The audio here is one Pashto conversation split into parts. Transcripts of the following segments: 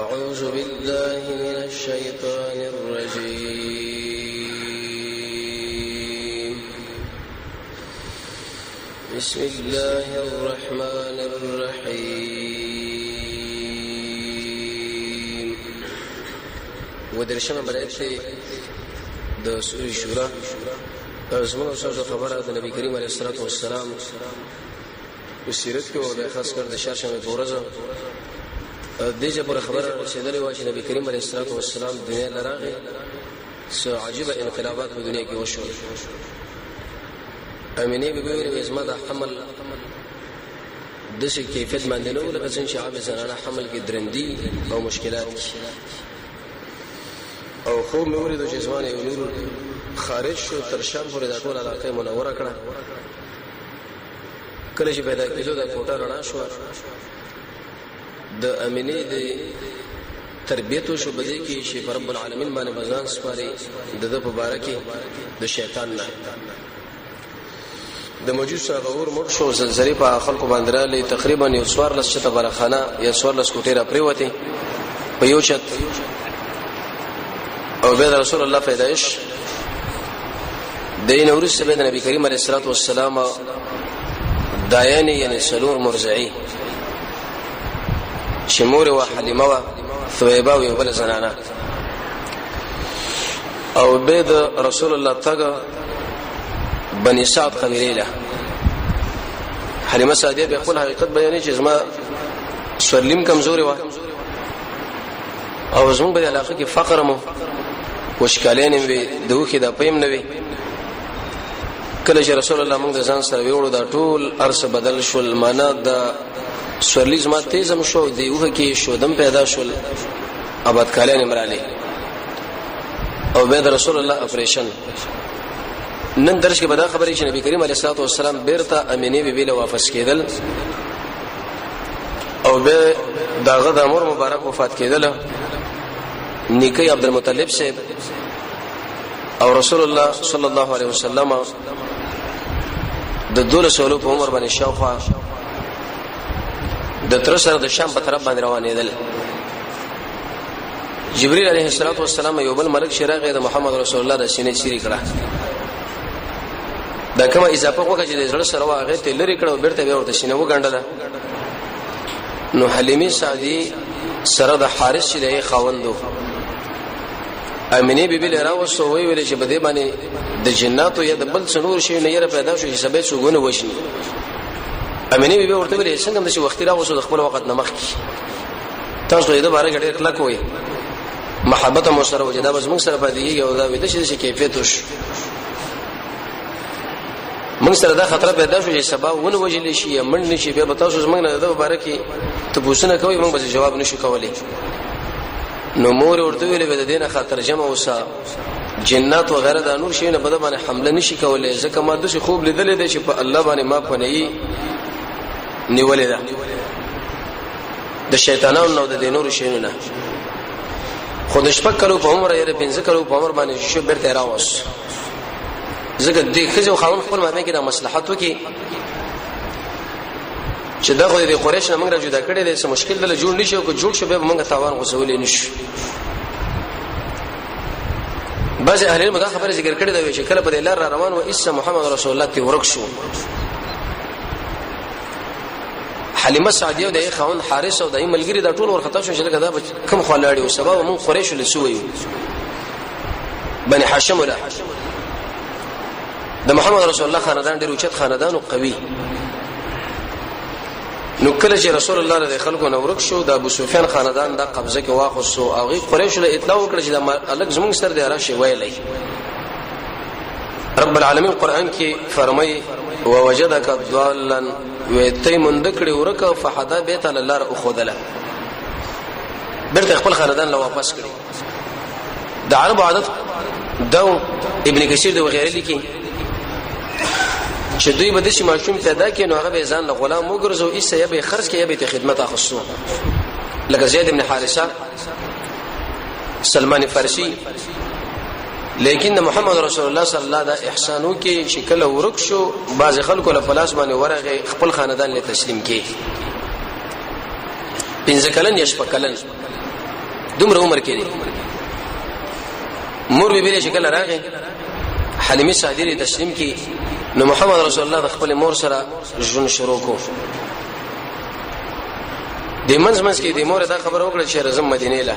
أعوذ بالله من الشيطان الرجيم بسم الله الرحمن الرحيم ودرشمه برایت د سورې شورا زموږ سره خبره د نبی کریم علیه الصلاه والسلام په سیرت کې او د خاص کر د شاشمه ورځ دغه پر خبره رسیدلې و چې نبی کریم علیه الصلاه والسلام دنیا لراغه سو عجيبه انقلابات په دنیا کې وشو. امینه به ویل اسما د حمل د څه کیفیت باندې نو لکه څنګه چې عام زنانه حمل کې درندي او مشکلات او خو مې ورته چې ځوان یو نور خارج شو تر شام پورې د ټول علاقې منوره کړه. کله چې پیدا کېدو د کوټه رڼا شو د امینه د تربیته شو بده کې چې رب العالمین باندې بزان سپاري د مبارکي د شیطان نه د موجود څغور مړ شو زلزلې په خلکو باندې را لې تقریبا یو سوار لس چته برخانه یا سوار لس کوټه را پریوته په یو چت او به رسول الله پیدائش دین ورسره به نبی کریم علیه الصلاه والسلام دایانی یعنی سلور مرزعی شمور و حلیمه و ثویبه و بل زنانه او بيد رسول الله تګه بني سعد قبيله حلیمه سعدیه به خپل حقیقت بیانې چې زما سورلیم کمزوري و او زموږ په علاقه کې فقر مو وشکالین به دوه کې د پېم نه وي. کله چې رسول الله موږ ځان سره ویوړو دا ټول ارس بدل شول معنا د سورلیز ما تیزم شو دیوه کې شودم پیدا شول آباد کالین امرالی او به رسول الله اپریشن نن درس کې بدا خبرې چې نبی کریم علیه الصلاه والسلام بیرته امینه بیبي له واپس کېدل او به داغه د امر مبارک وفات کېدل نیکي عبد المطلب سے او رسول الله صلی الله علیه وسلم د دوله سولو په عمر باندې شاوخوا د تر سره د شام په طرف باندې روانېدل. جبرئیل علیه السلام یو بل ملک شراغه د محمد رسول الله د سینې چیرې کړه دا کومه اضافه وکړه چې د زړه سره واغې ته لری کړه بیرته به ورته سینې وګڼله. نو حلیمه سعدی سره د حارث چې د خاوندو امینه بیبي له راوسو وی ویل چې بده باندې د جناتو یا د بل څنور شي نه یې پیدا شو چې سبب سوګونه وشي. امینه بیبي ورته ویل څنګه د شي وخت راوسو د خپل وخت نمخ کی تاسو یې د بارے غړي اخلاق وي محبت مو سره وجدا بس موږ سره پدې یو دا وې د شي کیفیت وش موږ سره دا خطر پیدا شو چې سبب ونه وجلی شي یا من نشي به تاسو موږ نه د مبارکي ته پوښتنه کوي موږ به جواب نشو کولای. نو مور ورته ویلې به د دینه خاطر جمع وسا جنات و غیره د نور شي نه بده باندې حمله نشي کولای ځکه ما د شي خوب لیدل دي چې په الله باندې ما پنهي نیولې ده د شیطانانو نو د نور شي نه خود شپک کلو په عمر یې 15 کلو په عمر باندې شو برته راوس ځکه د خځو خاون خپل مابین کې د مصلحت وکي چې دا خو د قریش نه موږ را جدا کړی دی څه مشکل دل جوړ نشي او که جوړ شو به موږ تاوان غوسولې نشو. بعض اهل علم دا خبره ذکر کړی دی چې کله په لار را روان و عیسی محمد رسول الله ته ورک شو حلیمه سعدیه او د خاون حارث او د ملګری دا ټول ورختا شو چې لکه دا کوم خلاړي او سبب موږ قریش له سوې بني هاشم ولا د محمد رسول الله خاندان ډیر اوچت خاندان او قوي. نو کله چې رسول الله د خلکو نو ورک شو د ابو سفیان خاندان د قبضه کې واخصو او غي قریش له اطلاع وکړه چې د الګ زمونږ سره د راشي ویلې. رب العالمین قران کې فرمایي ووجدك ضالا ويتيمن ذکر ورکه فحدا بیت الله را خودله برته خپل خاندان له واپس کړي. د عرب عادت دو ابن کثیر د وغیرہ لیکي چې دوی به د شي ماشوم پیدا کړي نو هغه به ځان له غلام وګرځو ایسه یا به خرج کړي یا به خدمت اخصو لکه زید ابن حارثه سلمان فارسی. لیکن محمد رسول الله صلی الله علیه احسانو کې شکل ورک شو بعض خلکو له پلاس باندې ورغه خپل خاندان له تسلیم کړي 15 کلن یا 16 کلن دومره عمر کې مور به شکل راغی حلیمه سعدی تسلیم کی نو محمد رسول الله د خپل مور سره ژوند شروع کو د منځ کې د مور دا خبر وکړه چې رزم مدینه له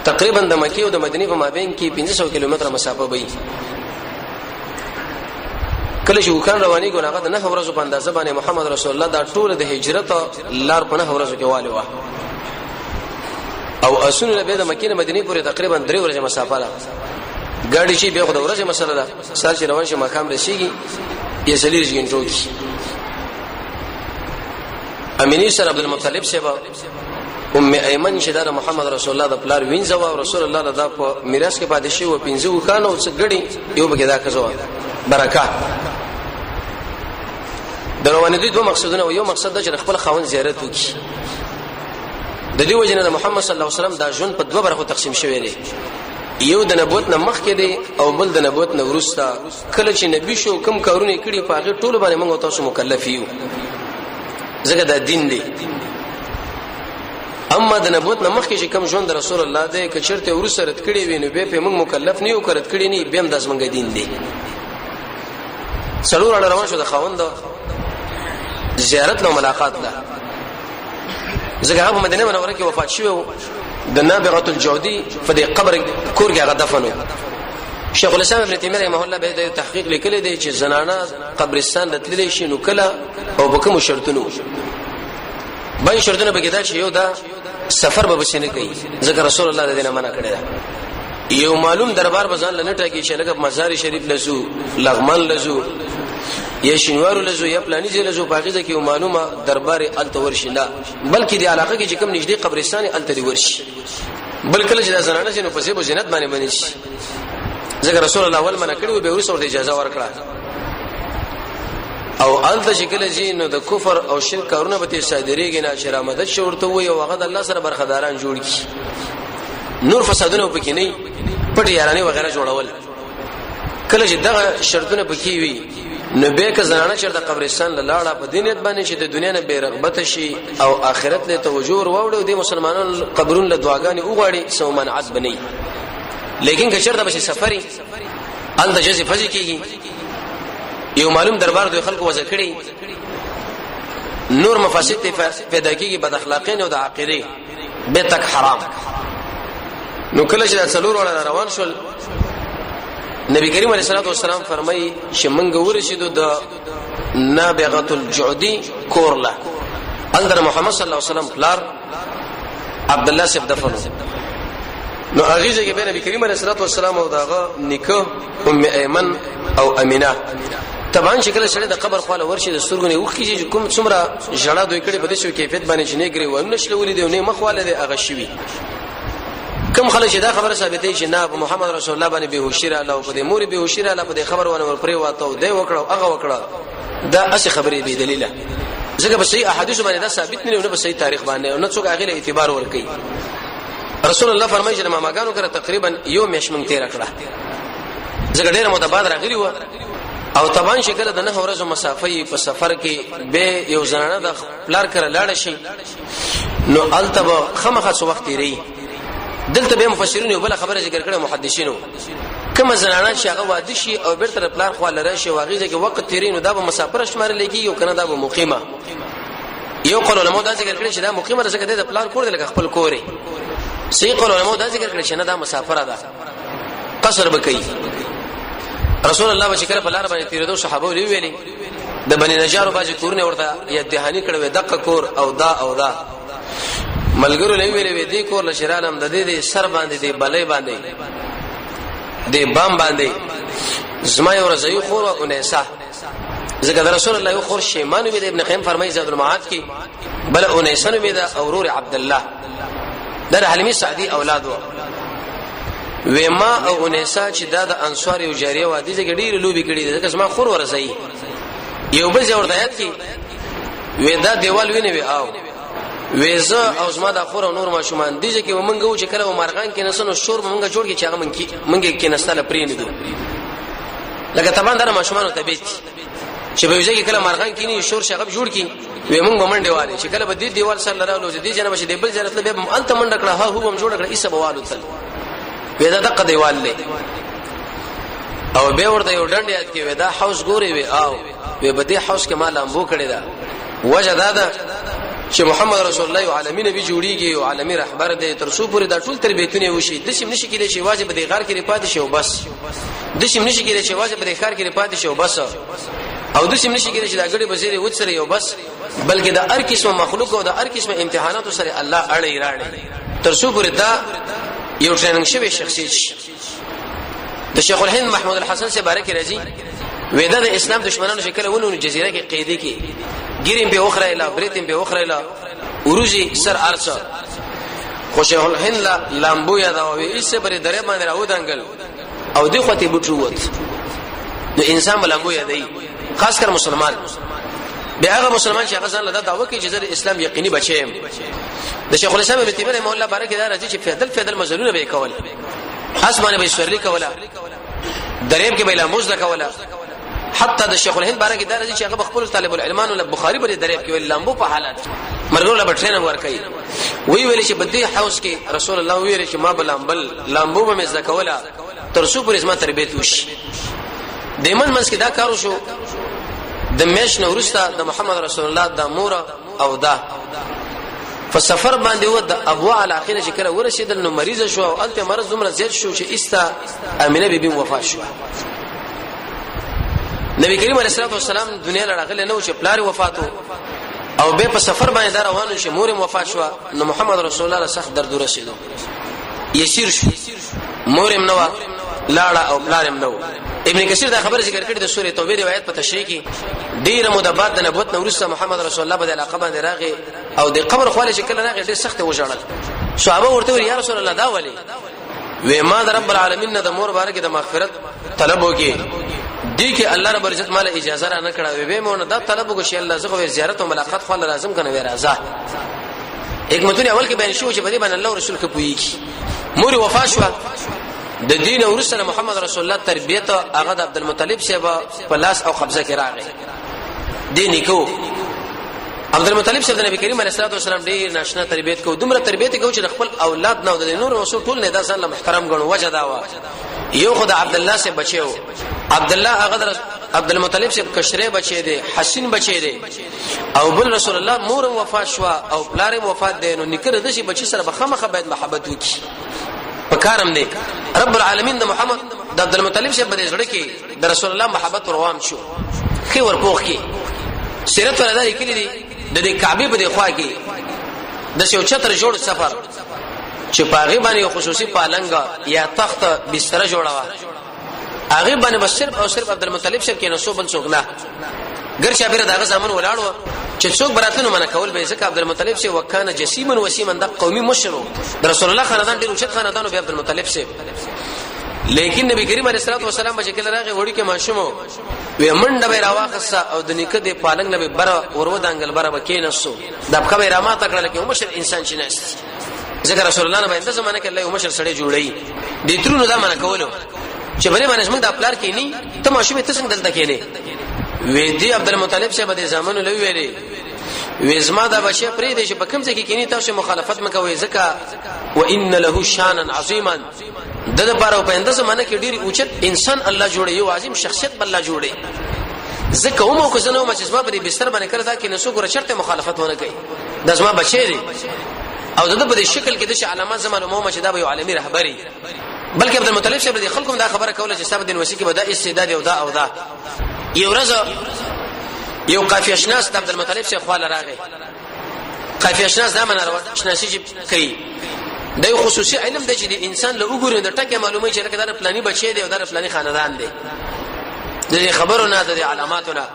تقریبا د مکه او د مدینه په مابین کې 500 کیلومتره مسافه وي کله چې وکړ رواني ګناغه د نه ورځو په اندازه باندې محمد رسول الله دا ټول د هجرت لار په نه ورځو کې والي و او اسونه له د مکه نه مدینه پورې تقریبا 3 ورځې مسافه ده ګاډي چې به خو د ورځې مسله ده سال چې روان شي مقام رسیږي یې سلیږي غنټو کې امینی سره عبد المطلب سیبا ام ایمن چې دا محمد رسول الله د پلار وینځه او رسول الله دا په میراث کې پاتې شي او 15 خانو څخه غړي یو بګی دا کزو برکات دروانه دي دوه مقصدونه او یو مقصد د خپل خاون زیارت وکړي د دې وجنه د محمد صلی الله علیه وسلم دا ژوند په دوه برخو تقسیم شوی دی یو د نبوت نه مخکې دی او بل د نبوت نه وروسته کله چې نبی شو کم کارونه کړي په هغه ټول باندې موږ تاسو مکلف یو زګه دا دین دی اما د نبوت نه مخکې چې کم ژوند رسول الله دی که چرته ورسره رد کړي وي نو به په موږ مکلف نه یو کړت کړي نه به هم داس موږ دین دی څلور اړه روان شو د خاوند زیارت له ملاقات له زګه په مدینه منوره کې وفات شو د نابغه الجودي په دې قبر کور کې هغه دفنو شیخ الاسلام ابن تیمیه رحمه الله به د تحقیق لیکلی دی چې زنانه قبرستان راتللی شي نو کله او به کوم شرطونو باندې شرطونه به کېدا چې یو دا سفر به بسنه کوي ذکر رسول الله د دینه منع کړی دا یو معلوم دربار بزان لنټه کې چې لکه مزار شریف لزو لغمان لزو یا شینوارو لزو یا پلانی ځای لزو باغیزه کې معلومه دربار التور شلا بلکې د علاقه کې چې کوم نږدې قبرستان التدی ورشي بل کله چې زنانه چې نو په سیبو جنت باندې باندې شي ذکر رسول الله اول منع کړو به ورسره اجازه ورکړه او الته شکل جی نو د کفر او شرک کارونه به صادریږي نه چې را مدد شورته وي او هغه د الله سره برخداران جوړ کی نور فسادونه پکې نه پټ یارانه وغیرہ جوړول کله چې دغه شرطونه پکې وي نو به که زنانه چې د قبرستان لاړه په دینیت باندې چې د دنیا نه بے رغبت شي او آخرت له توجه وروړو د مسلمانانو قبرون له دعاګانې وغواړي سو منعت بنئ لیکن که چرته به سفري ال د جزي فزي کیږي یو معلوم دربار د خلکو وځ کړي نور مفاسد پیدا کیږي بد اخلاقین او د عقیده به تک حرام نو کله چې څلور وړه روان شول نبی کریم علیه الصلاه والسلام فرمایي چې موږ ورسېدو د نابغه الجعدي کورلا اندر محمد صلی الله علیه وسلم پلار عبد الله سیف دفن نو اغیزه کې به نبی کریم علیه الصلاه والسلام او داغه نکاح ام ایمن او امینه طبعا شکل سره د قبر خواله ورشي د سترګونه وخی چې کوم څومره جړه دوی کړي په دې شو کیفیت باندې چې نه ګری و نشله ولې دی نه مخواله دی اغه شوی کوم خلک دا خبره ثابتې چې نه محمد رسول الله باندې بهوشی را الله په دې مور بهوشی را الله په دې خبر ونه ور پرې واته دی وکړو هغه وکړه دا اصل خبرې به دلیل ځکه په صحیح احادیث باندې دا ثابت نه په صحیح تاریخ باندې او نه څوک هغه له اعتبار ور کوي رسول الله فرمایي چې ماماګانو کړه تقریبا یو میاشمن تیر کړه ځکه ډېر متبادر راغلی و او طبعا شکل د نه ورځو مسافه په سفر کې به یو زنانه د پلار کړه لاړ شي نو التبه خمخه څو وخت لري دلته به مفسرین یو بل خبره ذکر کړه محدثینو کوم زنانه چې هغه واده شي او بیرته پلار خو لره شي واغیزه کې وخت تیرین دا به مسافر شمار لګي یو کنه دا به مقیمه یو قول علماء دا ذکر کړي چې دا مقیمه رسګه د پلار کور دی لکه خپل کوري صحیح قول علماء دا ذکر کړي چې نه دا مسافر ده قصر بکئی رسول الله بشکره په لار باندې تیرېدو صحابه ویلي د بنی نجار باجی کورنه ورته یا دهانی کړه دقه کور او دا ملګرو لوي ویلي دې کور لشرانم د دې سر باندې دې بلې باندې دې بام باندې زما یو رضی خور او انیسا ذکر رسول الله یو خور شیمان وی ابن قیم فرمایي زاد المعاد کی بل انیسا وی دا اورور عبد الله در حلیمی سعدی اولاد و وما او انیسا چې دا د انصار یو جاریه وادي چې ډیر لوبي کړي ځکه زما خور ورسي یو بل ځور دایات کی وې دا دیوال ویني وی او وېزه او زما د خور او نور ماشومان دي چې ومنګو چې کله مرغان کې نسنو شور مونږه جوړ کې چې هغه منګه کې نستاله پرې نه دي لکه طبعا در ماشومان ته بیت چې به ځکه کله مرغان کینی شور شغب جوړ کی وې مونږ منډه والي چې کله به دې دیوال سره لراولو دې جنب شه دې بل ځای ته به انت منډه کړه ها هو هم جوړ کړه ایسه بوالو تل وې دا دغه دیوال له او به ورته یو ډنډ یاد کې وې دا حوس ګوري وې او وې بده حوس کې مال امبو کړي دا وجه دا چې محمد رسول الله عالمین نبی جوړیږي او عالمي رهبر دی تر څو پورې دا ټول تربیتونه وشي د شي نشي کېدای چې واجب دی غار کې رپات شي او بس د شي نشي کېدای چې واجب دی خار کې رپات شي او بس او د شي نشي کېدای چې دا غړي بزیره وڅره یو بس بلکې د هر قسم مخلوق او د هر قسم امتحانات سره الله اړې راړي تر څو پورې دا یو ټریننګ شوی شخصیت شي د شیخ الهند محمود الحسن سے بارک رضی وېدا د اسلام دشمنانو شکل ونو جزیره کې قیدی کې ګیریم به اخره اله بریتیم به اخره اله اوروزی سر ارچا خو شیخ الهند لامبو یا دا وې ایسه بری درې باندې راو دنګل او دی خو ته بوټوت نو انسان لامبو یا دی خاص کر مسلمان به هغه مسلمان چې هغه ځان له دعوه کې چې د اسلام یقیني بچیم د شیخ الاسلام ابن تیمیه رحمه الله بارک دا راځي چې فیدل مزلونه به کول اسمانه به سورلی کوله دریب کې به لاموز کوله حتی د شیخ الهند بارک دا راځي چې هغه خپل طالب العلمان له بخاری بری دریب کې لامبو په حالات مرګو له ټریننګ ورکړي وی ویل چې بدی حوس کې رسول الله ویل چې ما لامبو به مزه کوله تر څو پر اسما تربیت وشي دیمن منس کې دا کارو شو د میش نو ورسته د محمد رسول الله د مور او دا فسفر باندې و د ابوا علاقه چې کله ورسېدل نو مریض شو او الته مرز دومره زیات شو چې استا امینه بیبي وفات شو نبی کریم علیه الصلاه والسلام دنیا لړغله نو چې پلار وفاتو او به په سفر باندې روانو چې مور وفات شو نو محمد رسول الله سخت درد ورسېدو یسیر شو مور نو لاړه او پلار نو ابن کثیر دا خبر ذکر کړی د سورې توبه روایت په تشریح کې ډیر مدبات د نبوت نو ورسره محمد رسول الله په علاقه باندې راغی او د قبر خواله شکل راغی ډیر سخت وژړل صحابه ورته وی یا رسول الله دا ولی و ما د رب العالمین د مور بارک د مغفرت طلب وکي دي کې الله رب عزت مال اجازه را نه کړه وې مونږ دا طلب وکړي الله زغه زیارت او ملاقات خو لازم کنه وې راځه حکمتونه اول کې بیان شو چې په دې باندې الله رسول کې پويږي مور وفات شو د دین او رسول محمد رسول الله تربیت هغه د عبد المطلب صاحب په لاس او قبضه کې راغی دین کو عبد المطلب صاحب د نبی کریم علیه الصلاه والسلام ډیر ناشنا تربیت کو دومره تربیت کو چې خپل اولاد نو د نور رسول ټول نه داسان له محترم غنو وجه داوا یو خدای عبد الله سے بچو عبد الله هغه عبد المطلب صاحب کشره بچی دی حسین بچی دی او بل رسول الله مور وفات شو او پلار وفات دی نو نکره د شي بچی سره بخمه باید محبت وکي پکارم دی رب العالمین د محمد د عبد المطلب صاحب د زړه کې د رسول الله محبت روام شو خي ورپوخ کې سیرت ولدا کلی دی د کعبه په خوا کې د شو چتر جوړ سفر چې پاغي باندې خصوصي پالنګ یا تخت بستر جوړوا هغه باندې بس صرف او صرف عبد المطلب صاحب کې نسو بل څوک نه ګر شابره دغه زمون ولاړو چې څوک براتنو منه کول به ځکه عبد المطلب صاحب وکانه جسیمن وسیمن د قومي مشرو د رسول الله خاندان ډیر اوچت خاندانو به عبد المطلب صاحب لیکن نبی کریم علیه الصلاه والسلام به کله راغی وړي کې ماشومو وې منډه به راواخصه او د نیکه د پالنګ نه به بر ورو دانګل بر به کېنسو د خبره را ماته کړل کې مشر انسان شناست ذکر رسول الله نه باندې زمانه کې الله یو مشر سړی جوړي د ترونو دا منه کولو چې بلې باندې موږ د خپلار کې نه ته ماشومه ته څنګه دلته کې نه وې دی عبد المطلب صاحب د زمانو لوي ویلي وېزما دا بچی پرې دی چې په کوم ځای کې کینی تاسو مخالفت مکوئ ځکه وان له شانا عظیما د لپاره په انده زمانه کې ډیر اوچت انسان الله جوړي یو عظیم شخصیت بل الله جوړي ځکه هم کو زنه ما چې زما په بستر باندې کړه دا کې نسو ګره شرط مخالفت ونه کوي د زما بچی دی او د په شکل کې د علامات زمانه مو چې دا به یو عالمي رهبري بلکې عبد المطلب صاحب د خلکو دا خبره کوله چې صاحب دین وسی کې بدا استعداد او دا یو ورځ یو قافیه شناس د عبد المطلب صاحب خواله راغی قافیه شناس دا منه شناسي کوي د خصوصي علم د چې د انسان له وګورې د ټکه معلومه چې دا پلاني بچی دی او دا پلاني خاندان دی د خبرونه د علاماتونه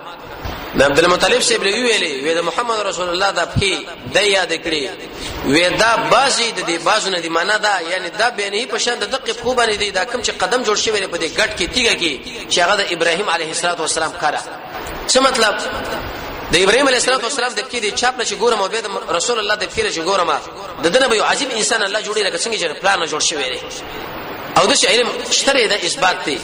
د عبد المطلب صاحب ویلي وې د محمد رسول الله د پکې د یاد کړي وې دا بازي د دې بازونه دی معنا دا یعنی دا بینه په شان د دقه خوبانه دی دا کوم چې قدم جوړ شوی په دې ګټ کې تیګه کې چې هغه د ابراهيم عليه السلام کړه څه مطلب د ابراهيم عليه السلام د کې د چاپ نشي ګورم او د رسول الله د کې نشي ګورم د دنه به عجیب انسان الله جوړي لکه څنګه چې پلان جوړ شوی دی او د علم شتره د اثبات دی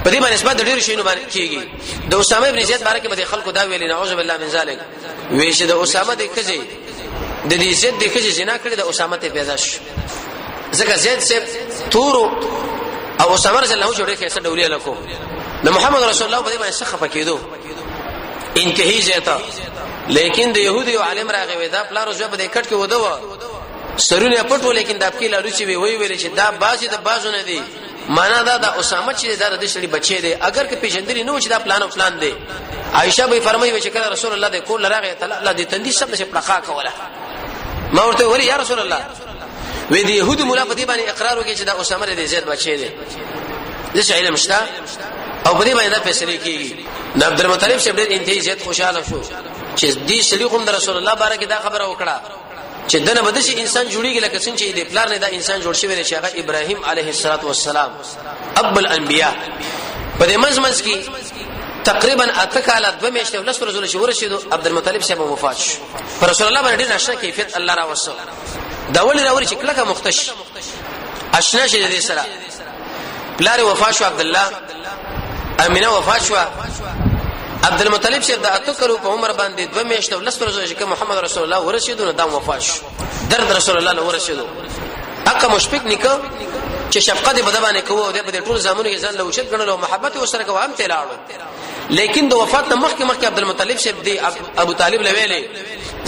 په دې باندې نسبت ډېر شینو باندې کیږي د اسامه ابن زید بارے کې به خلکو دا ویلي نعوذ بالله من ذلک وی چې د اسامه د کجې د دې زید د کجې زنا کړې د اسامه ته پیدا شو ځکه زید سے تورو او اسامه رضی الله جوړه کې څه ډولې لکو د محمد رسول الله په دې باندې څخه پکېدو انتهي زیاته لیکن د يهودي عالم راغی دا پلارو ځو په دې کټ کې ودو سرونه پټو لیکن د اپکی لارو چې وی ویل چې دا بازي د بازو نه دي معنا دا د اسامه چې د شړي بچي دي اگر که پیژندري نو چې دا پلان دی عائشه به فرمایي چې کله رسول الله د کول راغی الله دې تندي شپ نشه پلخا کوله ما ورته ویل یا رسول الله وې د يهودو مولا په دې باندې اقرار وکړي چې دا اسامه د زید بچي دي دغه علم شته او په دې باندې دا فیصله کیږي نو عبد المطلب شه ډېر انتهایی زید خوشاله شو چې دې شړي کوم د رسول الله بارے کې دا خبره وکړه چې دنه بده شي انسان جوړیږي لکه څنګه چې د پلار نه دا انسان جوړ شوی دی چې هغه ابراهيم عليه السلام اب الانبیاء په دې منځ کې تقریبا اتکاله 2 میاشتې ولس رسول شي ورشيدو عبد المطلب صاحب وفات شو پر رسول الله باندې ډېر نشه کیفیت الله را وسو دا ولې راوري چې کله مختش اشنا شي دې سره پلار وفات شو عبد الله امینه وفات شو عبد المطلب صاحب د اتکلو په عمر باندې 2 میاشتې ولس رسول شي محمد رسول الله ورشيدو نو دا وفات شو درد رسول الله له ورشيدو اقا مشفق نکو چې شفقت به د باندې کوو د په ټول زمانو کې ځان له وشت غنلو محبت وسره کوو هم تلاړو لیکن د وفات نه مخکې عبد المطلب صاحب دی ابو طالب لویلې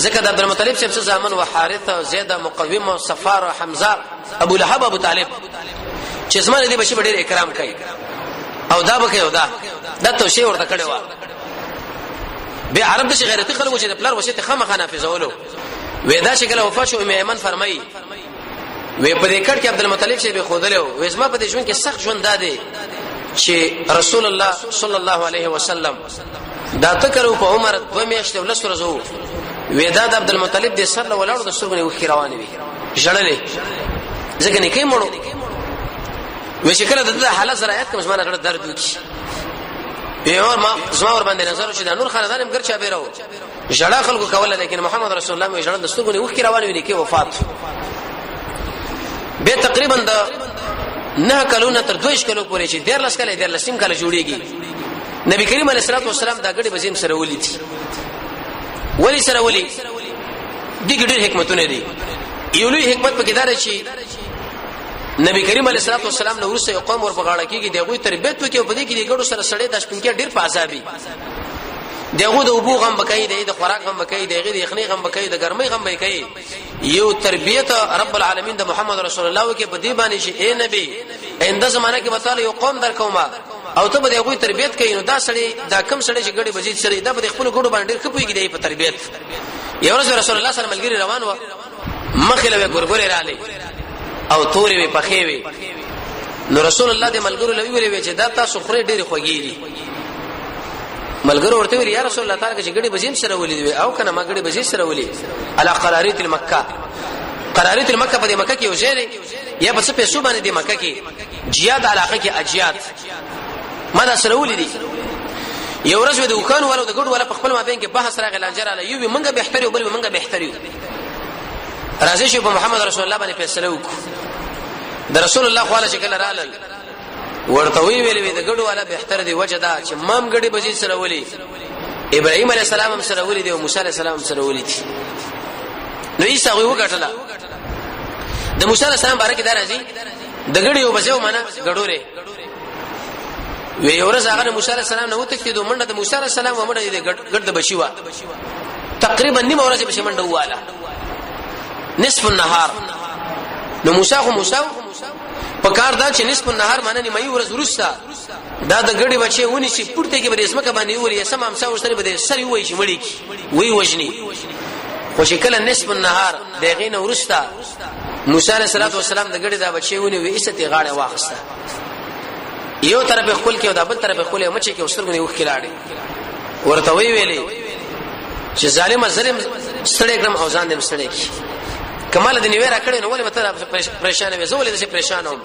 ځکه د عبد المطلب صاحب زمان وحارثه زید مقوم صفار حمزه ابو لهب ابو طالب چې زمانه دی بشي ډېر اکرام کوي او دا بکه او دا توشي ورته کړي و به عرب د غیرتی خلکو چې د پلار وصیت خامخا نافذولو وېدا چې کله وفات شو ام ایمن فرمایي وې په دې کټ کې عبد المطلب چې به خودلو وې اسما په دې ژوند کې سخت ژوند دادې چې رسول الله صلی الله علیه وسلم دا تکرو په عمر 2 میاشتې ولس ورځو وېدا د عبد المطلب د سر له ولاړو د سرګنې وخی روانې وي ژړلې ځکه نه کې مړو وې چې کله د حالت زراعت کوم زمانه غړ درد وکي یو ما زما ور باندې نظر شو د نور خاندان هم ګرچا بیرو ژړا خلکو کوله لیکن محمد رسول الله ژړل د سرګنې وخی روانې وي کې وفات به تقریبا د نه کلونه تر 2 کلو پورې چې 14 کله 14 کله جوړیږي نبی کریم علیه الصلاه والسلام دا غړي بزیم سره ولید ولی سره ولی دغه ډېر حکمتونه دي یو لوی حکمت پکې دار شي نبی کریم علیه الصلاه والسلام نو ورسره قوم ور بغاړه کیږي دغه تربیت وکي په دې کې دغه سره سړې د شپنکې ډېر پازابي دغه د ابو غم بکای د خوراک غم بکای دغه د یخنی غم بکای د ګرمۍ غم بکای یو تربیت رب العالمین د محمد رسول الله کې په دې باندې شي اے نبی انده زمانہ کې وتعالى یو قوم در کومه او ته به دغه تربیت کوي نو دا سړی دا کم سړی چې ګړي بجید سړی دا به خپل ګړو باندې ډېر خپويږي دی په تربیت یو ورځ رسول الله صلی الله علیه وسلم روان و مخله به ګورګورې رااله او تورې به پخې وي نو رسول الله د ملګرو لوي ویلې چې دا تاسو خوري ډېر خوږی دي ملګرو ورته ویل یا رسول الله تعالی چې ګړي بزیم سره ولید او کنه ما ګړي بزیم سره ولید علی قراریت المکه قراریت المکه په مکه کې وځي یا بس په سو باندې د مکه کې جیاد علاقه کې اجیاد ما دا سره ولید یو ورځ د وکانو ولو د ګډ ولا په خپل مابین کې بحث راغی لنجر علی یو منګه به احتري او بل منګه به احتري راځي چې په محمد رسول الله باندې فیصله وکړو د رسول الله خواله شکل رالل ورته ویلې د ګډو والا به احتر دی وجه دا چې مام ګډي بجې سره ولي ابراهيم عليه السلام هم سره ولي دی او موسی عليه السلام سره ولي دي نو عيسى وګټله د موسی عليه السلام بارے کې دا راځي د ګډي او بجو معنا ګډوره وی ورځ هغه موسی عليه السلام نو ته کې دوه منډه د موسی عليه السلام و منډه د ګډ بشیوا تقریبا نیمه ورځ به منډه واله نصف النهار نو موسی پکار دا چې نصف النهار معنی مې ورځ ورستا دا د ګډي بچي ونی چې پورته کې به اسمه باندې وری سم امسا ورسره به سری وای شي مړی وی وجني خو شکل نصف النهار دغه نه ورستا موسی علیہ السلام د ګډي دا بچي ونی وی ایسته غاړه واخسته یو طرف خپل کې او د بل طرف خپل مچ کې وسرګنی وخ کلاړي ورته وی ویلې چې ظالم ظلم ستړي کړم او ځان دې ستړي کمال د نیویرا کړي نو ولې مته پریشان وي زه ولې دې پریشان وم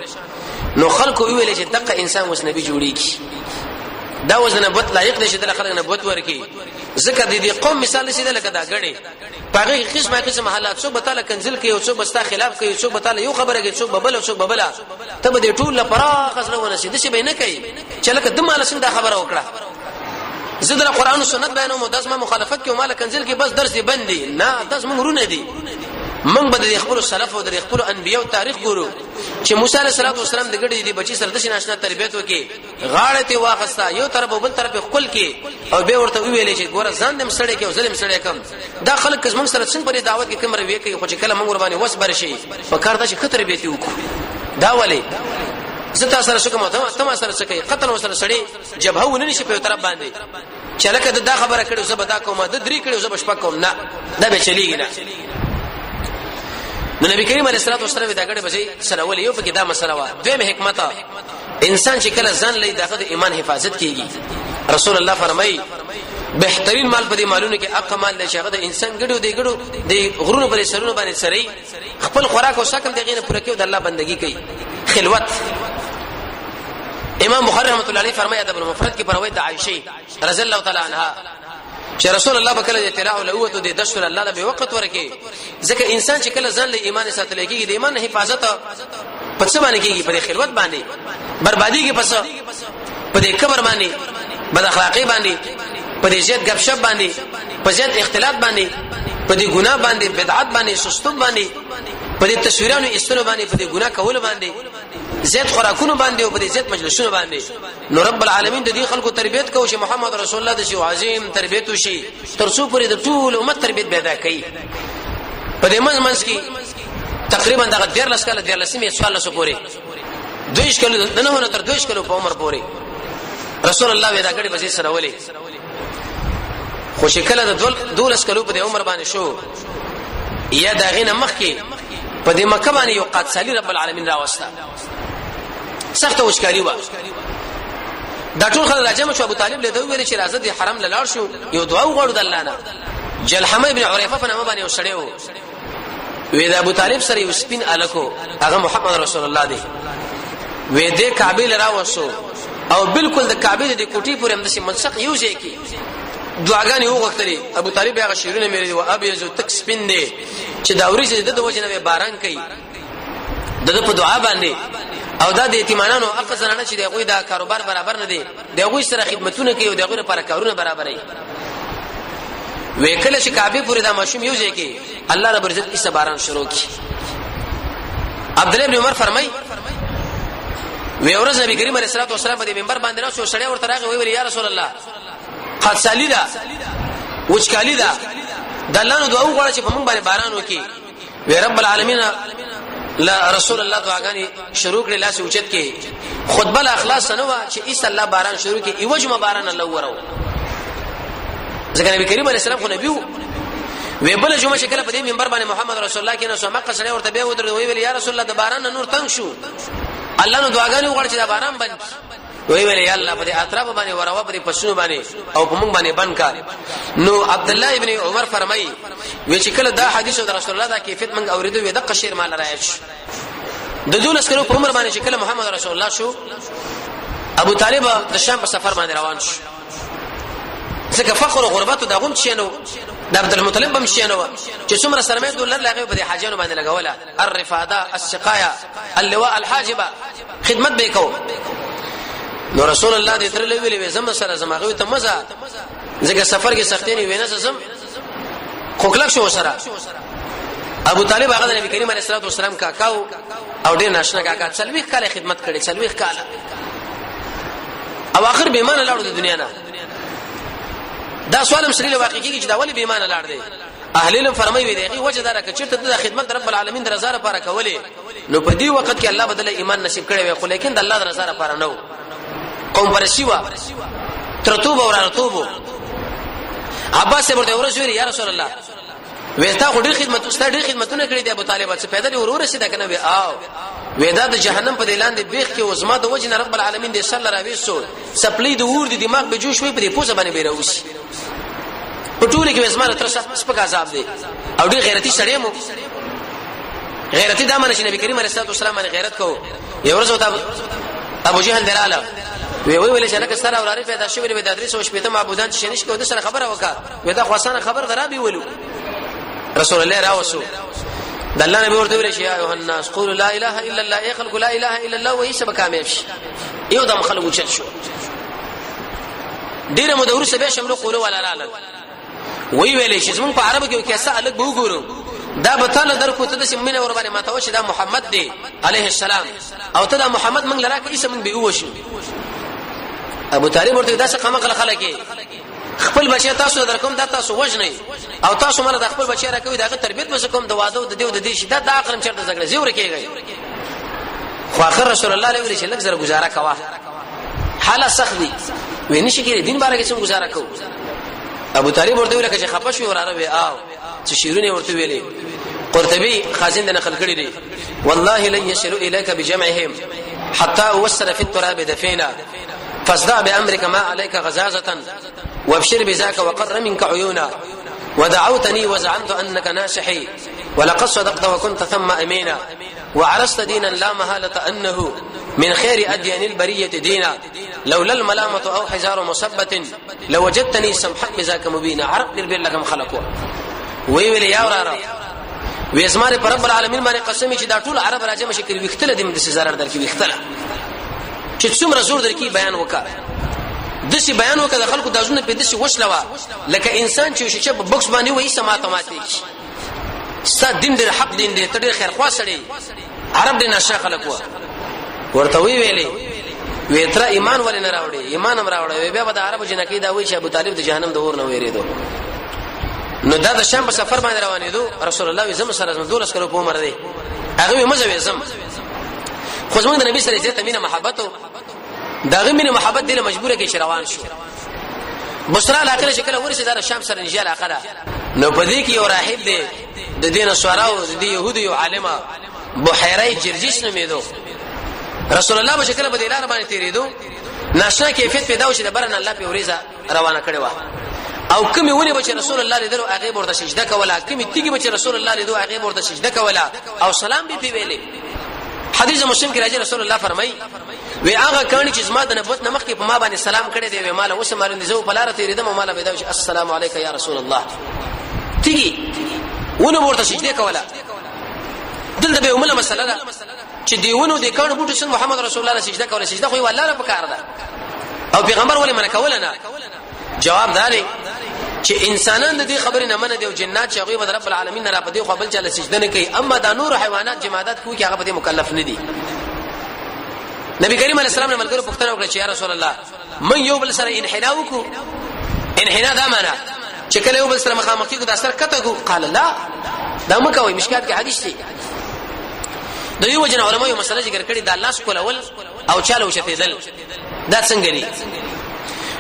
نو خلکو ویل چې دغه انسان وس نبی جوړیږي دا وزن نبوت لایق نشي د خلک نبوت ورکی ذکر دي قوم مثال سي لکه دا غړي پاغه قسمه حالات څو بتاله کنزل کوي او څو بستا خلاف کوي څو بتاله یو خبره کوي څو ببل او څو ببلا ته به ټول لپاره خسنه ونسي د شي به نه کوي چې لکه د مال سند خبره وکړه زدر قرآن و سنت بیانوم داس ما مخالفت کې او مال کنزل کې بس درس دی بندي نه داس موږ رونه دي من بده خپل سلف او د خپل انبیو تاریخ ګورو چې موسی علیه السلام د ګډې دی بچی سره د شناشنا تربیت وکي غاړه ته واخستا یو طرف او بل طرف خپل کې او به ورته ویلې چې ګوره ځان دم سړی کې او ظلم سړی کم دا خلک موږ سره څنګه په دعوت کې کومره وی کوي خو چې کله موږ ور باندې وسبر شي په کار دا چې خطر به تی وکړو دا ولې زتا سره څه کوم ته ما سره څه کوي قتل وسره سړی جبهه ونی شي په طرف باندې چلکه دا خبره کړو زبدا کومه د درې کړو زب شپک کوم نه دا به چلیږي نه نو نبی کریم علیه الصلاه والسلام دا غړي بځي سره ولې یو پکې دا مسله وا دویم حکمت انسان چې کله ځان لې دغه ایمان حفاظت کیږي رسول الله فرمایي بهترین مال په دې مالونو کې اقا مال دی چې هغه د انسان ګړو دی غرونو پر سرونو باندې سري خپل خوراک او شکل دغه نه پوره کوي د الله بندگی کوي خلوت امام بخاری رحمۃ اللہ علیہ فرمایا ادب المفرد کې روایت عائشہ رضی الله تعالی عنها چې رسول الله بکله اطلاع له اوته د دشر الله له وخت ورکه ځکه انسان چې کله ځان له ایمان ساتل کېږي د ایمان حفاظت په څه باندې کېږي په خلوت باندې بربادي کې پس په دې کبر باندې بد اخلاقی باندې په دې زیات غب شپ باندې په زیات اختلاط باندې په دې ګناه باندې بدعت باندې سستوب باندې په دې تصویرانو استلو باندې په دې ګناه کول باندې زیات خوراکونو باندې او په دې زیات مجلسونو باندې نو رب العالمین د دې خلکو تربیت کوي چې محمد رسول الله د شی عظیم تربیت وشي ترڅو پرې د ټول امت تربیت پیدا کړي په دې منځ کې تقریبا دغه 14 کال 14 سوال سو پورې 2 کال نه تر 2 کال په عمر پورې رسول الله ودا غړي بزي سره ولي خو شکل د 12 کال په عمر باندې شو یا دا غینه مخ کې په دې مکه باندې یو قاتسالی رب العالمین راوسته سخت وشکاری و دا ټول خلک راجم شو ابو طالب له دوی ویل چې راځه د حرم لاړ شو یو دعا وغوړو د الله نه جلحمه ابن عریفه په نامه باندې وسړیو وې دا ابو طالب سره یو سپین الکو هغه محمد رسول الله دی وې دې کعبه لرا وسو او بالکل د کعبه د کوټي پورې هم د منسق یو ځای کې دعاګانې وغوښتلې ابو طالب هغه شیرونه مې او ابي یزو تک سپین دی چې دا ورې چې د وجنه باران کوي دغه په دعا باندې او دا د یتیمانو حق زنانه چې دغه دا کاروبار برابر نه دي دغه سره خدمتونه کوي او دغه لپاره کارونه برابرې وکله چې کعبه پورې دا ماشوم یو ځای کې الله رب عزت یې باران شروع کی عبد الله بن عمر فرمای وی ورځ نبی کریم علیه الصلاه والسلام په منبر باندې راځو سړی ورته راغی وی یا رسول الله قد سالیدا وچکالی دا د الله نو دعا وغواړه چې په موږ باندې باران وکي وی رب العالمین لا رسول الله دعاګانی شروع کړي لاس اوچت کې خطبه الاخلاص نو چې ایس الله باران شروع کې ایوجم باران الله ورو ځکه نبی کریم علیه السلام خو نبی وی بل جمعه شکل په دې منبر باندې محمد رسول الله کې نو سمقه سره ورته به ودر وی یا رسول الله د باران نور تنگ شو الله نو دعاګانی وغواړي چې د باران بند وی ویل یا الله په دې اطراف باندې وروا په پښونو باندې او په موږ باندې بند کا نو عبد الله ابن عمر فرمایي وی چې کله دا حدیث د رسول الله دا کیفیت موږ اوریدو وی د قشیر مال راځي د دولس کلو په عمر باندې چې کله محمد رسول الله شو ابو طالب د شام په سفر باندې روان شو ځکه فخر او غربت د غوم شینو د عبد المطلب بم شینو چې څومره سرمایه دولر لاغه په حاجانو باندې لګوله الرفاده السقايه اللواء الحاجبه خدمت به کو نو رسول الله دې تر لوي زم سره زماغوي ته مزه ځکه سفر کې سختي نه وینې زم خوکلک شو سره ابو طالب هغه د نبی کریم علیه الصلاه والسلام کاکاو او ډېر ناشنا کاکا څلوي کال خدمت کړي څلوي کال او اخر به ایمان لاړو د دنیا نه دا سوال مسلې واقع کیږي چې دا ولی به ایمان لاړ دی اهل علم فرمایي دی وجه دا راکړي چې د خدمت رب العالمین د رضا لپاره کولې نو په دې وخت کې الله بدله ایمان نصیب کړي وي خو لیکن د الله د رضا لپاره نه قوم پرسیوا ترتوب او راتوب عباس ورته ورسول یا رسول الله وېتا خو ډېر خدمت استاد ډېر خدمتونه کړې دي ابو طالب څخه پیدا دی ورور رسیدا کنه وی او وېدا د جهنم په دلان دی بیخ کې عظمت د وجه رب العالمین دې صلی الله علیه وسلم سپلی د ور دي دماغ به جوش وي په دې پوزه باندې بیروسی په ټول کې وسمانه تر سپک عذاب دی او ډېر غیرتی سړی مو غیرتی د امر نبی کریم علیه الصلاه والسلام باندې غیرت کو یو ورځ وتا ابو جهل دلاله وی ویل چې لکه سره اوراري پیدا شوی وي د ادریس او شپته معبودان چې نشي کوي د سره خبره وکړه وی دا خاصانه خبر درابي ولو رسول الله راوسو د الله نبی ورته ویل چې یا ایه الناس قولوا لا اله الا الله ای خلق لا اله الا الله وایي سبا کامیاب شي یو دم خلق چت شو ډیره مدور سبه شملو قولوا ولا لا وی ویل چې زمون په عربو کې کیسه الګ به وګورو دا به تعالی درکو ته د سیمینه ور باندې ماته وشه دا محمد دی عليه السلام او ته دا محمد من لراکه اسم به وشو ابو طالب ورته دا څه قمقله خلک خپل بچی تاسو درکوم دا تاسو وژنئ او تاسو مله د خپل بچی راکوي داغه تربیت به کوم د واده د دیو د دې شدت د اخرم چرته زګړه زیور کېږي خو اخر رسول الله علیه وسلم لږ زره گزاره کوا حاله سختی ویني شي کې دین بارے کې څنګه گزاره کو ابو طالب ورته ویل چې خپه شو وراره وی او چې شیرونه ورته ویلې قرطبي خازن د نقل کړی دی والله لن يشروا اليك بجمعهم حتى وصل في التراب دفينا فاصدع بامرك ما عليك غزازه وابشر بذاك وقر منك عيونا ودعوتني وزعمت انك ناشحي ولقد صدقت وكنت ثم امينا وعرست دينا لا محاله انه من خير اديان البريه دينا لولا الملامه او حزار مصبه لوجدتني سمحا بذاك مبينا عرق لكم خلقوا وی يا وراره ويزمار رب العالمين باندې قسم چې دا ټول عرب راځي مشکل وختله د مدسي zarar درکې وختله چې څومره زور درکې بیان وکړه دسی بیان وکړه خلکو دازونه په دسی وشلوا لکه انسان چې په بوکس باندې وایي سماته ماتي ست دین د حق دین دې تدې خیر خواصړي عرب دې نشه خلکو ورته ویلې وی تر ایمان ولې نه راوړي ایمان هم راوړي بیا به عربو جنکې دا وایي چې ابو طالب د جهنم د اور نه ویریدو نو دا د شام په سفر باندې روانېدو رسول الله زم سره دولس کلو په عمر دی هغه مزه زم خو زموږ د نبی سره عزت امینه محبت دا غمینه محبت دله مجبوره کې روان شو بصره علاقه شکل ورسې د شام سره نږدې علاقه ده نو په دې کې یو راهب دی د دین سوراو د يهودي یو عالمه بحیره جرجیس نومیدو رسول الله بشکره په دې لار باندې تیریدو ناشنا کیفیت پیدا وشي د برن الله په وریزه روانه کړي وا او کومي ونی بچ رسول الله لیدلو هغه ورته سجده کوله کومي تیګي بچ رسول الله لیدلو هغه ورته سجده کوله او سلام به ویلې حدیث مسلم کې راځي رسول الله فرمایي وی هغه کانی چې زما د نبوت نمخ کې په ما باندې سلام کړي دی وی مال اوس مال زو په لار تیریدم مال به دا السلام علیک یا رسول الله تیګي ونه ورته سجده کوله دلته به عمله مسله ده چې دیونو د کانو بوټو سن محمد رسول الله سجده کوله سجده خو والله رب کار ده او پیغمبر ولې من کوله نه جواب داري چې انسانان د دې خبرې نه منه دي او جنات چې هغه رب العالمین نه را پدې خو بل چاله سجده نه کوي اما دا نور حیوانات جمادات کوي چې هغه پدې مکلف نه دي نبی کریم علیه السلام نه ملګرو پوښتنه وکړه چې یا رسول الله من یو بل سره انحناء وکړو انحناء دا معنا چې کله یو بل سره مخامخ کېږي دا سر کته کو قال لا دا مکوې مشکات کې حدیث دی د یو جن علماء یو مسله ذکر کړي دا الله سکول اول او چاله وشتیدل دا څنګه لري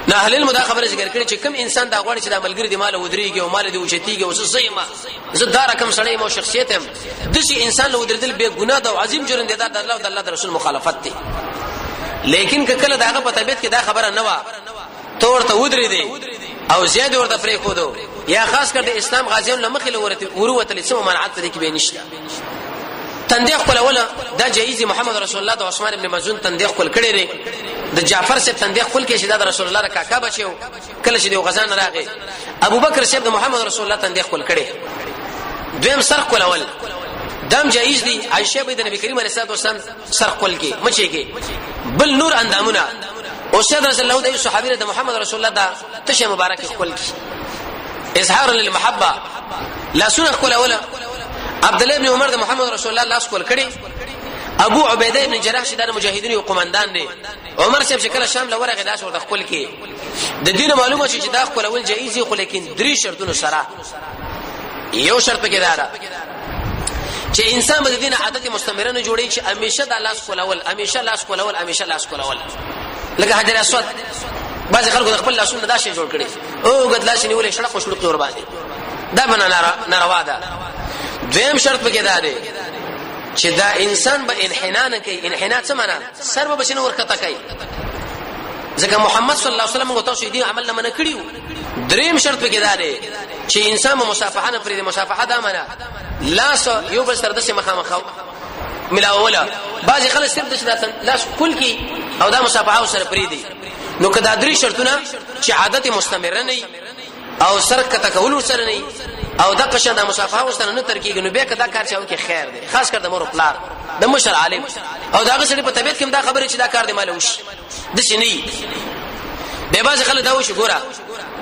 نه اهل المدا خبره ذکر کړي چې کوم انسان دا غواړي چې د ملګری دی مال ودريږي او مال دی وشتيږي او زېما زدار کم سړی مو شخصیت هم د شي انسان له ودردل به ګناه او عظیم جرم دی دا د الله او د الله رسول مخالفت دی لیکن کله داغه په طبيعت کې دا خبره نه و تور ته ودرې دی او زیاد ورته پرې خو دو یا خاص کر د اسلام غازیان لمخې ورته لسمه منعت دي کې به نشته تندیخ کول ولا دا جایز محمد رسول الله د عثمان ابن مزون تندیخ کول کړي لري د جعفر سے تندیخ کول کې شهدا رسول الله کاکا بچو کله چې د غزان راغی ابو بکر سے د محمد رسول الله تندیخ کول کړي دویم سرخ کول اول دام جایز دي عائشه بنت نبی کریم علیه الصلاه والسلام سرخ کول کې مچي کې بل نور اندامونه او سید رسول الله د صحابه د محمد رسول الله دا تشه مبارک کول کې اظهار للمحبه لا سنه کول اول عبد الله ابن عمر د محمد رسول الله لاس کول کړي ابو عبیده ابن جراح چې د مجاهدینو یو قومندان دی عمر صاحب شکل شام لورغه لاس ورته خپل کې د دین معلومه چې دا خپل اول جایز خو لیکن درې شرطونو سره یو شرط کې دا چې انسان د دین عادت مستمره نه جوړي چې همیشه د لاس کول اول همیشه لاس کول اول همیشه لاس کول اول لکه حجر اسود بعض خلکو د خپل لاسونه دا شی جوړ کړي او غد لاس نیولې شړق او شړق ور باندې دا بنا ناروا ده دویم شرط پکې دا دی چې دا انسان به انحناء نه کوي انحناء څه معنا سر به بشنه ورکته کوي ځکه محمد صلی الله علیه وسلم غوته شو دې عمل نه من کړیو دریم شرط پکې دا دی چې انسان مصافحه نه پرې مصافحه دا معنا لاس یو بل سره د مخامخ ملاوله بعضی خلک صرف د لاس کول کې او دا مصافحه سره پریدي نو کدا درې شرطونه چې عادت مستمره نه او سر کته کول سره نه او د قشن د مصافحه سره نه تر کېږي نو به کدا کار چاو کې خیر دی خاص کر د مور پلار د مشر عالم او دا غسړي په طبيعت کې دا خبره چې دا کار دی مالوش د شنی به باز خلک دا وش ګوره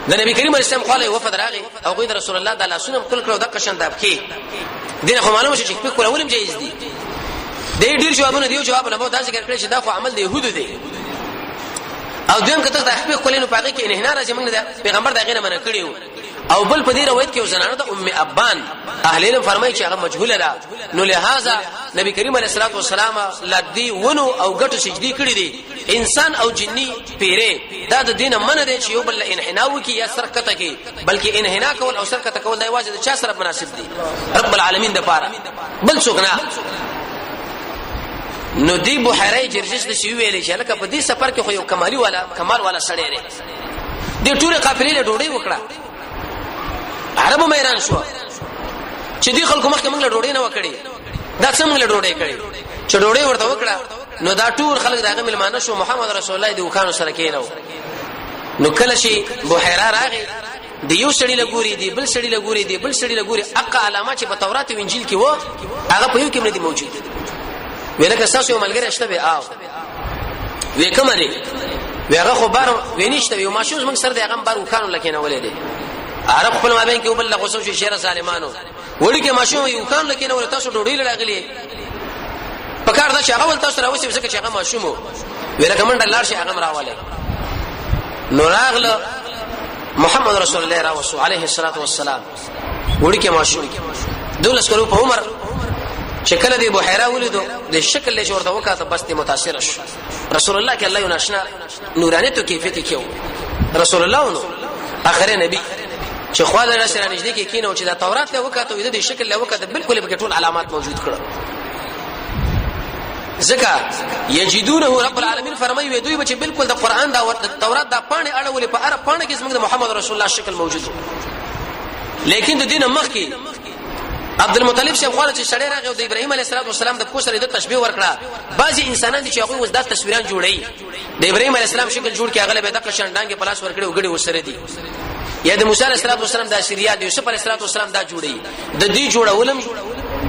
د نبی کریم علیه السلام خاله وفد راغی او غوید رسول الله د لاسونو خپل کړو د قشن د کې دین خو معلومه شي چې په کول ولیم جایز دي د ډیر جوابونه دیو جواب نه مو دا ذکر کړی چې دا خو عمل د يهودو دی او دویم کته د خپل کولینو پاګه کې انحنا راځي موږ د پیغمبر د غیر منه کړیو او بل په دې روایت کې زنانه د ام ابان اهل علم فرمایي چې هغه مجهوله ده نو لہذا نبی کریم علیه الصلاه والسلام لدی ونو او غټو سجدي کړی دي انسان او جنی پیره دا د دین منه دي چې یو بل انحنا وکي یا سرکته کې بلکې انحنا کول او سرکته کول دا واجب چا سره مناسب دي رب العالمین د پاره بل څوک نه نو دی بحیره جرجس د شی ویلې چې لکه په دې سفر کې خو یو کمال والا سړی دی د ټوله قافلې له ډوډۍ وکړه عربو مېران شو چې دی خلکو مخکې موږ له ډوډۍ نه وکړي دا څنګه له ډوډۍ کړي چې ډوډۍ ورته وکړه نو دا ټول خلک داغه ملمانه شو محمد رسول الله د وکانو سره کېنو نو کله شي بحیره راغی دی یو سړی لګوري دی بل سړی لګوري دی بل سړی لګوري اقا علامه چې په تورات او انجیل کې و هغه په یو کې نه موجود ولکه تاسو یو ملګری شته به آو وې کوم دی ویغه خو بار وینيشته یو ماشوز موږ سره دغه بار وکانو لکینه ولې دی عرب خپل مابین کې وبل غوسو شي شهر ظالمانو وړي کې ماشوم یو کان لکینه ول تاسو ډوډۍ لراغلی پکار دا چې هغه ول تاسو راوسی وسکه چې هغه ماشوم ویل کمنډ لار شي هغه راواله نوراغله محمد رسول الله راوسو عليه الصلاه والسلام وړي کې ماشوم دولس کلو په عمر شکل دی بحیره ولیدو د شکل له ورته وکاته بس ته متاثر شو رسول الله کې الله یو ناشنا نورانیت او کیفیت کېو رسول الله نو اخر نبی چې خو دا سره نږدې کې کینو چې د تورات له وکاته د شکل له وکاته بالکل په ټول علامات موجود کړه ځکه یجدونه رب العالمین فرمایي وي دوی چې بالکل د قران دا د تورات دا پانه اړولې په اره پانه کې زموږ محمد رسول الله شکل موجود لیکن د دین مخ کې عبد المطلب شه خو چې سړی راغی او د ابراهيم عليه السلام د کوسره د تشبيه ورکړه بعضي انسانان دي چې هغه وز د تصویران جوړي د ابراهيم عليه السلام شکل جوړ کې هغه به د قشندانګ په لاس ورکړي وګړي وسره دي یا د موسی عليه السلام د شریعت یوسف عليه السلام دا جوړي د دې جوړولم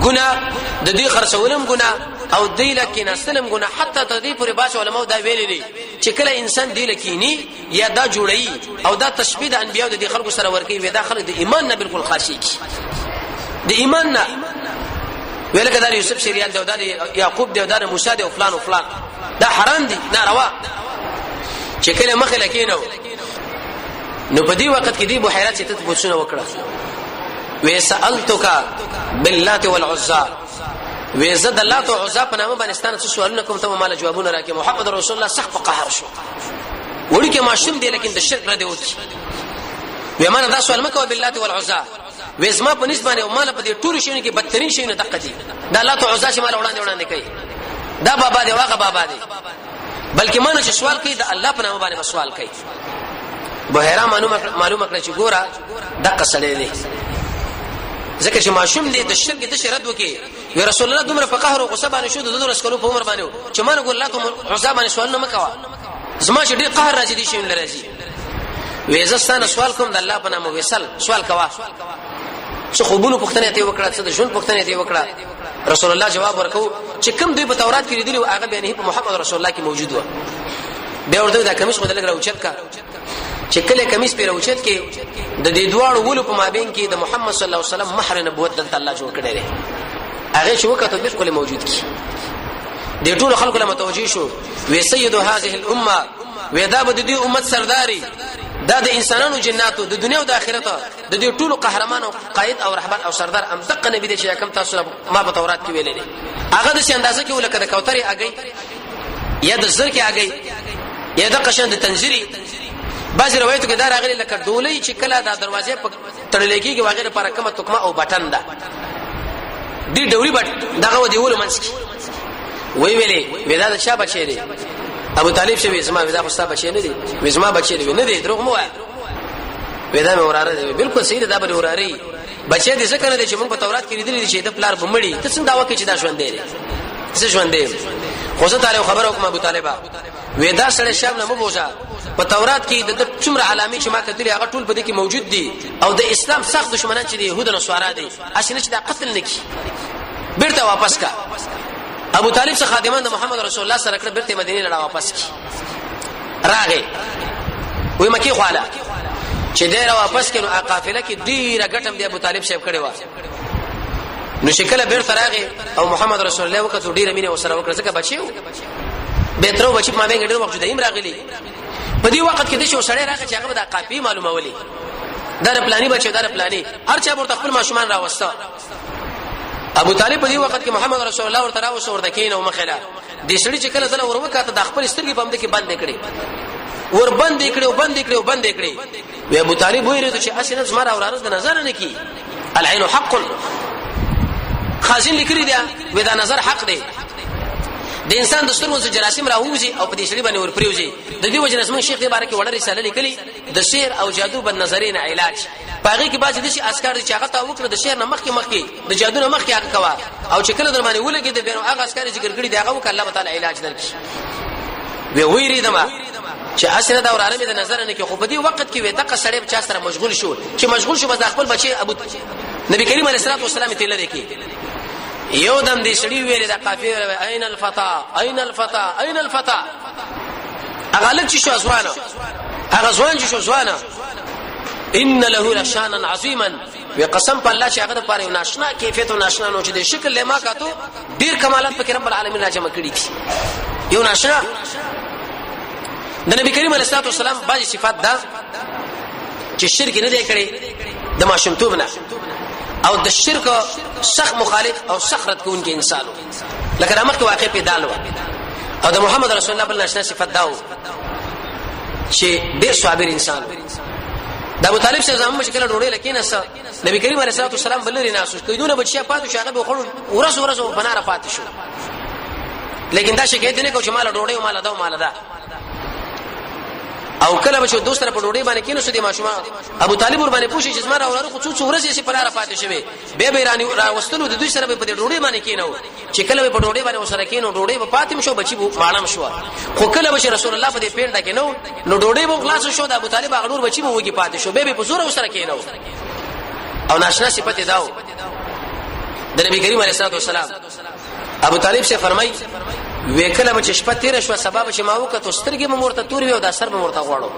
ګناه د دې خرڅولم ګناه او دې لکه نسلم ګناه حتی د دې پورې باش علماء دا ویلي دي چې کله انسان دې لکینی یا دا جوړي او دا تشبيه د انبيو د خلکو سره ورکی وي دا خلک د ایمان نه بالکل خاصي کی د ایمان نه ولکه د یوسف شریعت د یعقوب د موسی د فلان او فلان دا حرام دي ناروا چې کله مخه لکینو نو په دې وخت کې دی بحیره چې ته پوښتنه وکړه وې سالتک باللات والعزى وې زد اللات والعزى په نامه باندې ستانه سوالونه کوم ته مال جوابونه راکې محمد رسول الله سخت قهر شو وړي کې ماشوم دی لیکن د شرک نه دی وتی وې مانه دا سوال مکو باللات والعزى وې زما په نسبت باندې او مال په دې ټول شي کې بدترین شي نه دقه دي دا اللات والعزى چې مال وړاندې کوي دا بابا دی واغه بابا دی بلکې مانه چې سوال کوي د الله په نامه باندې سوال کوي بحیره معلومه کړی چې ګوره دغه سړی دی ځکه چې ماشوم دی د شرک د شرط وکي وی رسول الله دومره په قهر او غصه باندې شو د دور اسکلو په عمر باندې چې مانه ګور الله ته غصه باندې سوال نه مکوا زما چې ډیر قهر راځي دي شي نه راځي وی زستانه سوال کوم د الله په نامه وسل سوال کوا څه خوبونو پښتنه ته وکړه څه د ژوند پښتنه ته وکړه رسول الله جواب ورکو چې کوم دوی په تورات کې لیدلی او هغه بیان په محمد رسول الله کې موجود و به ورته دا کمیس خو دلګ راوچت کا چې کله کمیس په راوچت کې د دې دواړو ولو په مابین کې د محمد صلی الله علیه وسلم مہر نبوت دلته الله جوړ کړی دی هغه چې وکړه بالکل موجود کی د ټول خلکو له متوجي شو وی سید هذه الامه ودا بد دې امت سرداري دا د انسانانو جناتو د دنیا او د آخرت د دې ټول قهرمان او قائد او رهبر او سردار ام دغه نبی دې چې کوم تاسو ما په تورات کې ویلې هغه د اندازه کې ولکه د کوثر اگې یا د زر کې اگې یا د قشند تنزيري بعض روایتو کې دا راغلي لکه ډولۍ چې کله دا دروازې په تړلې کېږي وغیرہ پر کومه تکمه او بټن ده دې ډولۍ بټ دغه ودیول منځ کې وی ویلې ودا د شابه چي دي ابو طالب شوی زما ودا خو ستاسو بچی نه دي زما بچی نه دي دروغ مو وای ودا مې وراره دي بالکل صحیح ده به وراره بچی دې څه کنه دي چې موږ په تورات کې لیدل دي چې د پلار بمړي ته څنګه داوا کوي چې دا ژوند دی څه ژوند دی خو زه تعالی خبر وکم ابو طالبہ ودا سره شام نه مبوزا په تورات کې د څومره علامې چې ما کتلې هغه ټول په دې کې موجود دي او د اسلام سخت دشمنان چې دي يهود او نصارا دي اسنه چې دا قتل نکي بیرته واپس کا ابو طالب څخه خادمان د محمد رسول الله سره کړه بیرته مدینه لړا واپس کی راغې وې مکی خواله چې ډیر واپس کینو قافله کې ډیره ګټم دی ابو طالب صاحب کړي وا نو شکل بیرته راغې او محمد رسول الله وکړه ډیره مینه وسره وکړه ځکه بچیو به تر بچی ما به ګډه وخت دیم راغلی په دې وخت کې د شو سړی راغی چې هغه د قافي معلومه ولي در پلاني بچو در پلاني هر چا ورته خپل ماشومان راوسته ابو طالب په دې وخت کې محمد رسول الله ورته راوسته ورته کین او مخاله دې سړي چې کله ځله وروکاته د خپل سترګې په مده کې بند کړي ور بند کړي وی ابو طالب ویری چې اسنه زما اوراره د نظر نه کی العين حق خازن لیکلی دی وی دا نظر حق دی د انسان د سترګو څخه جراثیم راوځي او په دې شړې باندې ور پریوځي د دې وجه نسمن شیخ دی بارکه وړه رساله لیکلی د شعر او جادو بد نظرین علاج پاغي کې باز د شي اسکار چې هغه تا وکړه د شعر نه مخکي د جادو نه مخکي هغه کوا او چې کله در باندې ولګي د بیرو هغه اسکار ذکر کړی دی هغه وکړه الله تعالی علاج درکړي وی ویری دما چې اسنه دا ورانه د نظر نه کې خو په دې وخت کې وې دغه سړی په چا سره مشغول شو چې مشغول شو بس خپل بچي ابو نبی کریم علیه الصلاه والسلام ته لری کې یو دم دې سړی ویل د قافیه اين الفتى هغه لږ شو ځوانه هغه ځوان چې شو ځوانه ان له لشانا عظیما وقسم په الله چې هغه د پاره یو ناشنا کیفیت او ناشنا نو چې د شکل لما کاتو ډیر کمالات په رب العالمین راجمع کړی دي یو ناشنا د نبی کریم علیه الصلاه والسلام بعضی صفات دا چې شرک نه دی کړی د ماشومتوب نه او د شرک سخت مخالف او سخرت کوونکی انسان لکه د مخ واقع پیدا لو او د محمد رسول الله بل نشنا صفات داو چې ډیر صابر انسان د ابو طالب څخه زموږ شکل ډوړې لکه نس نبی کریم علیه الصلاه والسلام بلری ناسو کیدونه بچیا پاتو شاګه به خور ورس بناره پاتې شو لیکن دا شکایت نه کو چې مال ډوړې او مال دا او کله به دوست سره په ډوډۍ باندې کینو سدي ماشومان ابو طالب ور باندې پوښي چې زما راوړل خو څو ورځې سي پراره پاتې شوی به ایرانی راوستلو د دوی سره په ډوډۍ باندې کینو چې کله په ډوډۍ باندې وسره کینو ډوډۍ په پاتې شو بچي ماړم شو خو کله به رسول الله په دې پیړ دکینو نو ډوډۍ به خلاص شو د ابو طالب غړور بچي به وږي پاتې شو به په زور وسره کینو او ناشنا صفته داو د نبی کریم علیه الصلاه والسلام ابو طالب سے فرمای وکله مچ شپه تیر شو سبب چې ما وکړه سترګې مورته توري او د سر مورته غواړو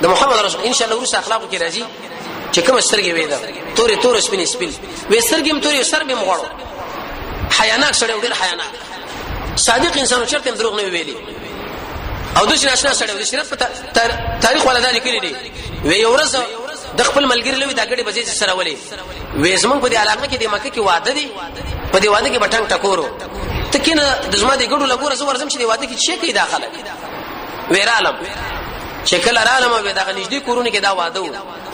د محمد رسول ان شاء الله ورس اخلاق کې راځي چې کوم سترګې وې دا تور سپین وې سترګې م توري سر به مغواړو حیاناک سره ډېر حیاناک صادق انسان چرته دروغ نه ویلي او د ناشنا سره د شریعت په تاریخ ولدا لیکلي دي وې یو ورځ د خپل ملګری لوي دا غړي بځې سره ولي وې زمونږ په دې علاقه کې د مکه کې واده دي په دې واده کې بټنګ ټکورو تکینه د زما د ګړو لګور زو ورزم چې دی واده کې شي کې داخله ویرالم شکل رالم به دا نږدې کورونه کې دا واده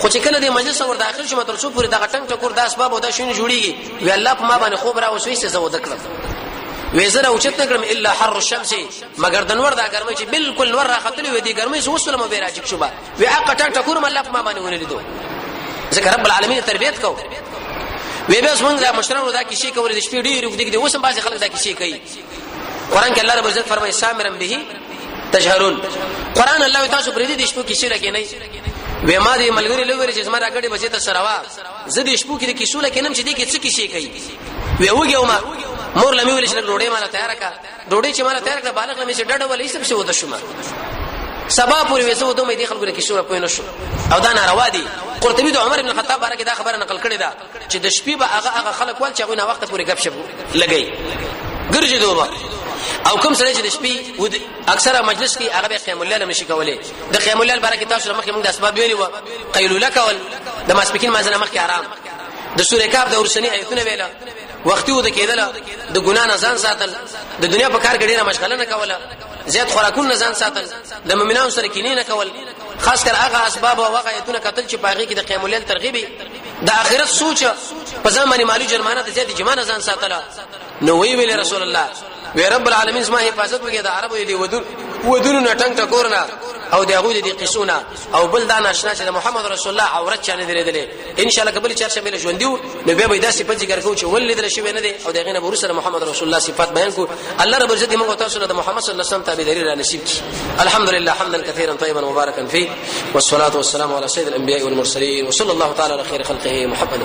خو چې کله د مجلس ور داخل شوم تر څو پورې دا ټنګ ټکور د اسباب او دا شونه جوړیږي وی الله په ما باندې خوب را وسوي څه زو دکړم وزره او چت نکړم الا حر الشمس مگر د نور دا ګرمي چې بالکل نور راختلی و دي ګرمي سو وسلم به راځي شوبه وی حق ټنګ ټکور الله په ما باندې ونلیدو ځکه رب العالمین تربيت کو وی به څنګه دا مشرانو دا کیشي کول د شپې ډیر وګړي دي اوسم بعضي خلک دا کیشي کوي قران کې الله رب عزت فرمایي سامرن به تجهرون قران الله تاسو پرې دي شپو کیشي لکه نه وی ما دې ملګری لوي چې زما راګړې بچي ته سروا زه دې شپو کې کیشو لکه نم چې دې کې څه کیشي کوي وی وګیو ما مور لمه ویل چې ډوډۍ مالا تیار کا ډوډۍ چې مالا تیار کړه بالغ لمه چې ډډه ولې سب څه وته شوم سبا پورې وسو دوه مې دي خلکو کې شو په نشو او دا ناروا دي قرطبي د عمر ابن الخطاب بارے کې دا خبره نقل کړې ده چې د شپې به هغه خلک ول چې غوښنه وخت پورې غب شپ لګي ګرځي دوه او کوم سره چې د شپې اکثره مجلس کې هغه قیام الليل نشي کولای د قیام الليل بارے کې تاسو مخکې موږ د اسباب ویلو قیلوله کول د ماسپکین مازنه مخکې آرام د سورې کاف د ورسنی آیتونه ویلا وختي و د کېدل د ګنا نه ځان ساتل د دنیا په کار کې ډیره مشغله نه کوله زیات خوراکون نه ځان ساتل د مؤمنانو سره کینې نه کول خاص کر هغه اسباب او واقعیتونه کتل چې باغی کې د قیام الليل ترغیب د آخرت سوچ په ځمانه مالی جرمانه د زیات جمانه ځان ساتل نو وی ویل رسول الله وی رب العالمین زما حفاظت وکړي د عربو دی ودونو ټنګ ټکورنا او دغه دي قصونه او بل دا ناشنا چې محمد رسول الله عورت چانه درېدلې ان شاء الله قبل چار شمه ژوندیو نو به دا صفات ذکر کوو چې ولید له شوی نه دي او دغه نه ورسره محمد رسول الله صفات بیان کو الله رب عزت موږ تاسو له محمد صلی الله علیه وسلم تابعداري را نصیب کړي الحمد لله حمدا كثيرا طيبا مباركا فيه والصلاه والسلام على سيد الانبياء والمرسلين وصلى الله تعالى على خير خلقه محمد